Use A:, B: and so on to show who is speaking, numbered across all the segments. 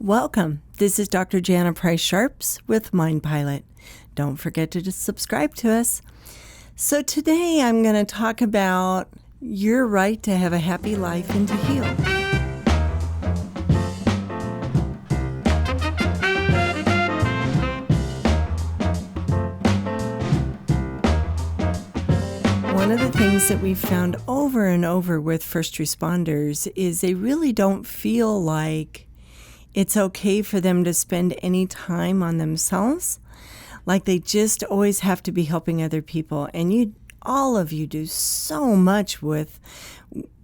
A: Welcome. This is Dr. Jana Price Sharps with Mind Pilot. Don't forget to just subscribe to us. So today I'm going to talk about your right to have a happy life and to heal. One of the things that we've found over and over with first responders is they really don't feel like it's okay for them to spend any time on themselves. Like they just always have to be helping other people. And all of you do so much with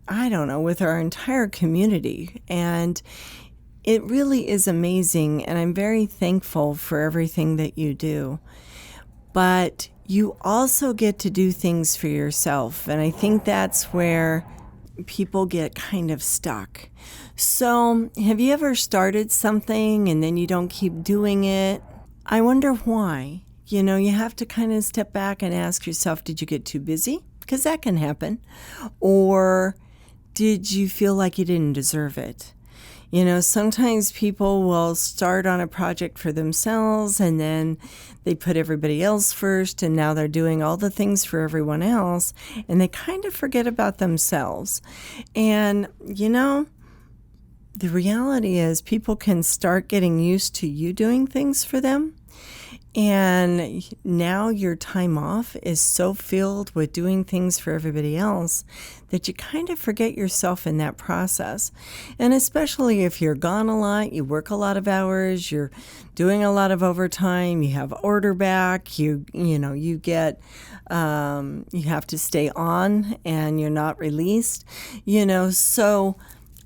A: our entire community. And it really is amazing. And I'm very thankful for everything that you do. But you also get to do things for yourself. And I think that's where people get kind of stuck. So, have you ever started something and then you don't keep doing it? I wonder why. You have to kind of step back and ask yourself, did you get too busy? Because that can happen. Or did you feel like you didn't deserve it? Sometimes people will start on a project for themselves and then they put everybody else first and now they're doing all the things for everyone else and they kind of forget about themselves. And, the reality is people can start getting used to you doing things for them. And now your time off is so filled with doing things for everybody else that you kind of forget yourself in that process. And especially if you're gone a lot, you work a lot of hours, you're doing a lot of overtime, you have order back, you get, you have to stay on and you're not released, so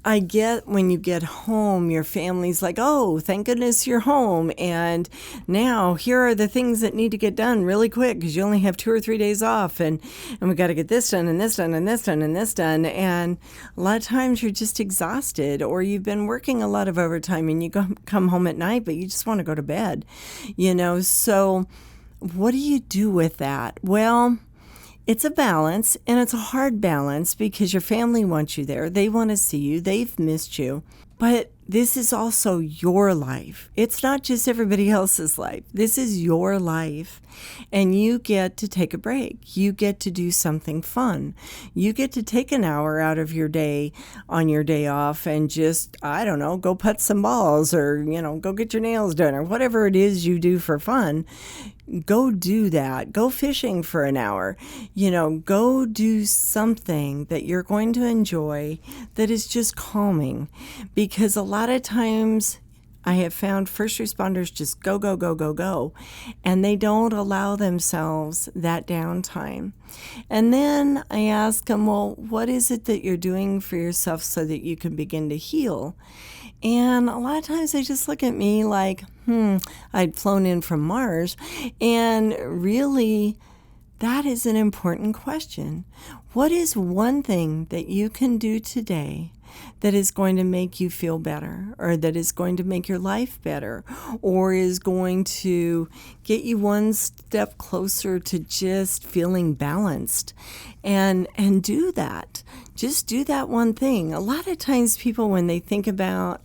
A: I get when you get home, your family's like, oh, thank goodness you're home. And now here are the things that need to get done really quick because you only have 2 or 3 days off. And we got to get this done and this done and this done and this done. And a lot of times you're just exhausted or you've been working a lot of overtime and you come home at night, but you just want to go to bed, So what do you do with that? Well, it's a balance, and it's a hard balance because your family wants you there. They want to see you. They've missed you. But this is also your life. It's not just everybody else's life. This is your life, and you get to take a break. You get to do something fun. You get to take an hour out of your day on your day off and just, go putt some balls or, go get your nails done or whatever it is you do for fun. Go do that. Go fishing for an hour. Go do something that you're going to enjoy that is just calming. Because a lot of times I have found first responders just go, go, go, go, go. And they don't allow themselves that downtime. And then I ask them, well, what is it that you're doing for yourself so that you can begin to heal? And a lot of times they just look at me like, I'd flown in from Mars. And really, that is an important question. What is one thing that you can do today that is going to make you feel better, or that is going to make your life better, or is going to get you one step closer to just feeling balanced? And do that. Just do that one thing. A lot of times people, when they think about,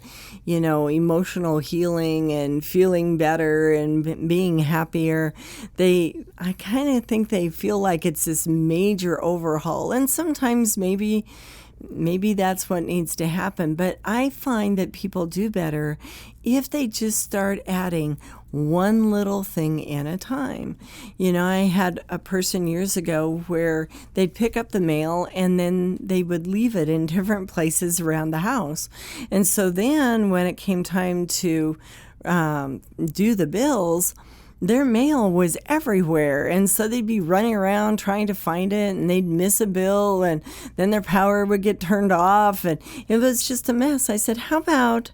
A: emotional healing and feeling better and being happier, I kind of think they feel like it's this major overhaul. And sometimes maybe that's what needs to happen. But I find that people do better if they just start adding one little thing in a time. I had a person years ago where they'd pick up the mail and then they would leave it in different places around the house. And so then when it came time to do the bills, their mail was everywhere. And so they'd be running around trying to find it and they'd miss a bill and then their power would get turned off and it was just a mess. I said, how about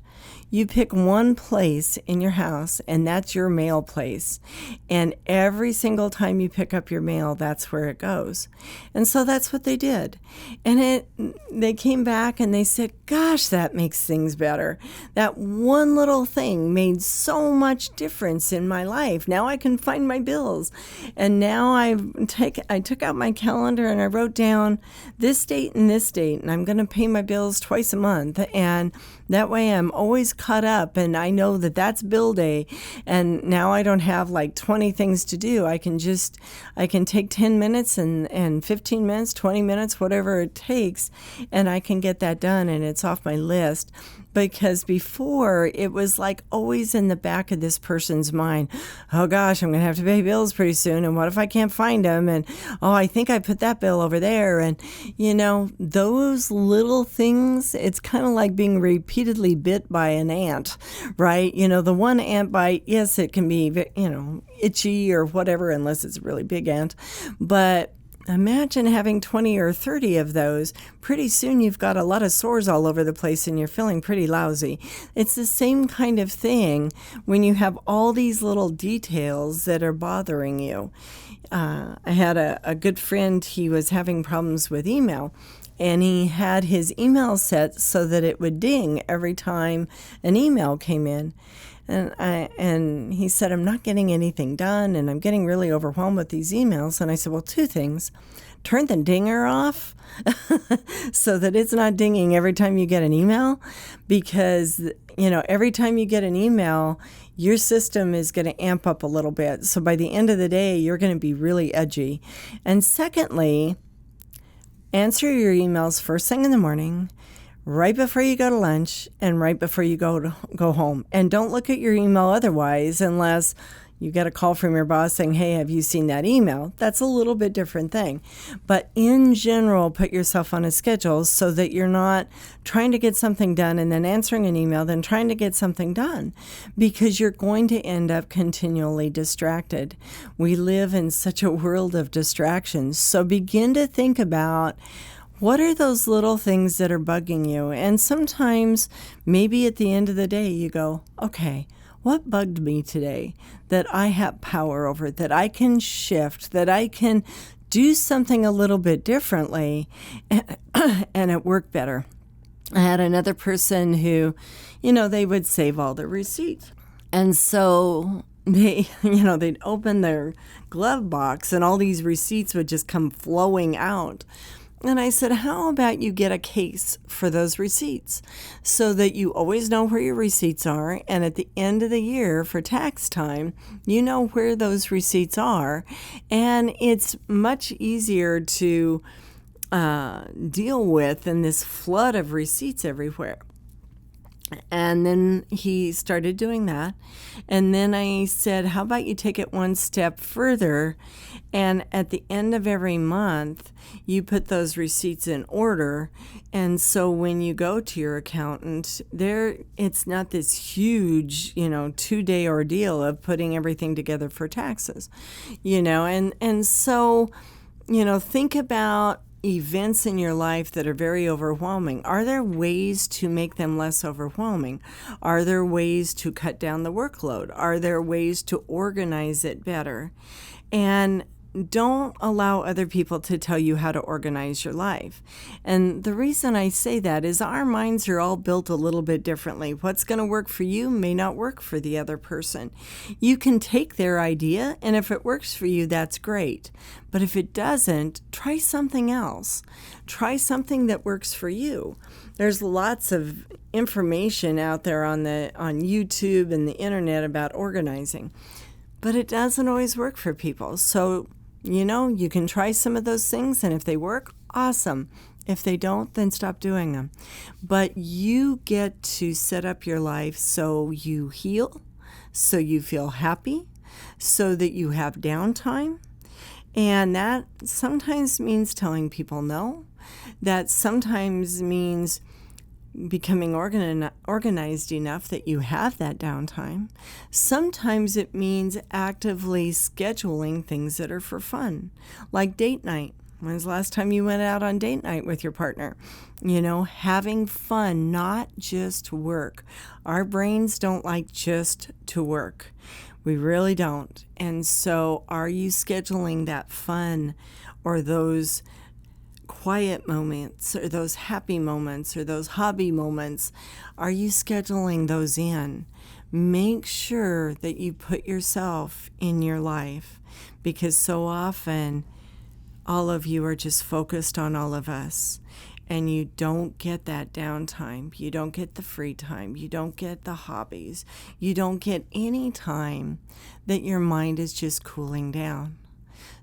A: you pick one place in your house and that's your mail place. And every single time you pick up your mail, that's where it goes. And so that's what they did. And they came back and they said, gosh, that makes things better. That one little thing made so much difference in my life. Now I can find my bills. And now I took out my calendar and I wrote down this date and I'm going to pay my bills twice a month. And That way I'm always caught up and I know that that's bill day, and now I don't have like 20 things to do. I can take 10 minutes and 15 minutes, 20 minutes, whatever it takes, and I can get that done and it's off my list. Because before, it was like always in the back of this person's mind, oh gosh, I'm going to have to pay bills pretty soon. And what if I can't find them? And oh, I think I put that bill over there. And, those little things, it's kind of like being repeatedly bit by an ant, right? The one ant bite, yes, it can be, itchy or whatever, unless it's a really big ant. But imagine having 20 or 30 of those. Pretty soon you've got a lot of sores all over the place and you're feeling pretty lousy. It's the same kind of thing when you have all these little details that are bothering you. I had a good friend, he was having problems with email, and he had his email set so that it would ding every time an email came in. And he said, I'm not getting anything done, and I'm getting really overwhelmed with these emails. And I said, well, two things. Turn the dinger off so that it's not dinging every time you get an email, because, every time you get an email, your system is going to amp up a little bit. So by the end of the day, you're going to be really edgy. And secondly, answer your emails first thing in the morning, right before you go to lunch, and right before you go home. And don't look at your email otherwise unless you get a call from your boss saying, hey, have you seen that email? That's a little bit different thing. But in general, put yourself on a schedule so that you're not trying to get something done and then answering an email, then trying to get something done, because you're going to end up continually distracted. We live in such a world of distractions. So begin to think about, what are those little things that are bugging you? And sometimes, maybe at the end of the day, you go, okay, what bugged me today that I have power over, that I can shift, that I can do something a little bit differently and it worked better? I had another person who, they would save all their receipts. And so they'd open their glove box and all these receipts would just come flowing out. And I said, how about you get a case for those receipts so that you always know where your receipts are, and at the end of the year for tax time, you know where those receipts are, and it's much easier to deal with than this flood of receipts everywhere. And then he started doing that. And then I said, how about you take it one step further, and at the end of every month, you put those receipts in order. And so when you go to your accountant, it's not this huge, 2-day ordeal of putting everything together for taxes, and so, think about events in your life that are very overwhelming. Are there ways to make them less overwhelming? Are there ways to cut down the workload? Are there ways to organize it better? And don't allow other people to tell you how to organize your life. And the reason I say that is our minds are all built a little bit differently. What's going to work for you may not work for the other person. You can take their idea, and if it works for you, that's great. But if it doesn't, try something else. Try something that works for you. There's lots of information out there on YouTube and the internet about organizing, but it doesn't always work for people. So you can try some of those things, and if they work, awesome. If they don't, then stop doing them. But you get to set up your life so you heal, so you feel happy, so that you have downtime. And that sometimes means telling people no. That sometimes means becoming organized enough that you have that downtime. Sometimes it means actively scheduling things that are for fun, like date night. When's the last time you went out on date night with your partner? Having fun, not just work. Our brains don't like just to work. We really don't. And so are you scheduling that fun, or those quiet moments, or those happy moments, or those hobby moments? Are you scheduling those in? Make sure that you put yourself in your life, because so often all of you are just focused on all of us. and you don't get that downtime. You don't get the free time. You don't get the hobbies. You don't get any time that your mind is just cooling down.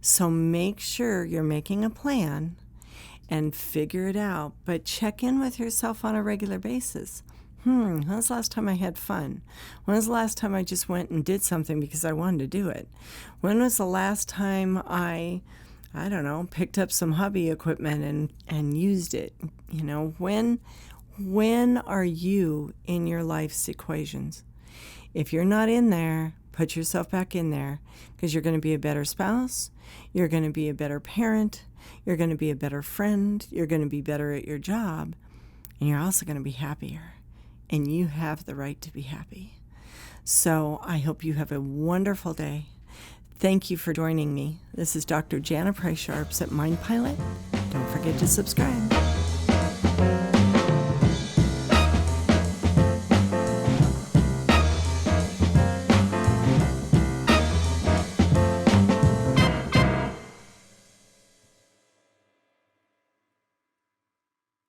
A: So make sure you're making a plan and figure it out, but check in with yourself on a regular basis. When was the last time I had fun? When was the last time I just went and did something because I wanted to do it? When was the last time I don't know, picked up some hobby equipment and used it? You know, when are you in your life's equations? If you're not in there, put yourself back in there, because you're going to be a better spouse, you're going to be a better parent, you're going to be a better friend, you're going to be better at your job, and you're also going to be happier. And you have the right to be happy. So I hope you have a wonderful day. Thank you for joining me. This is Dr. Jana Price Sharps at Mind Pilot. Don't forget to subscribe.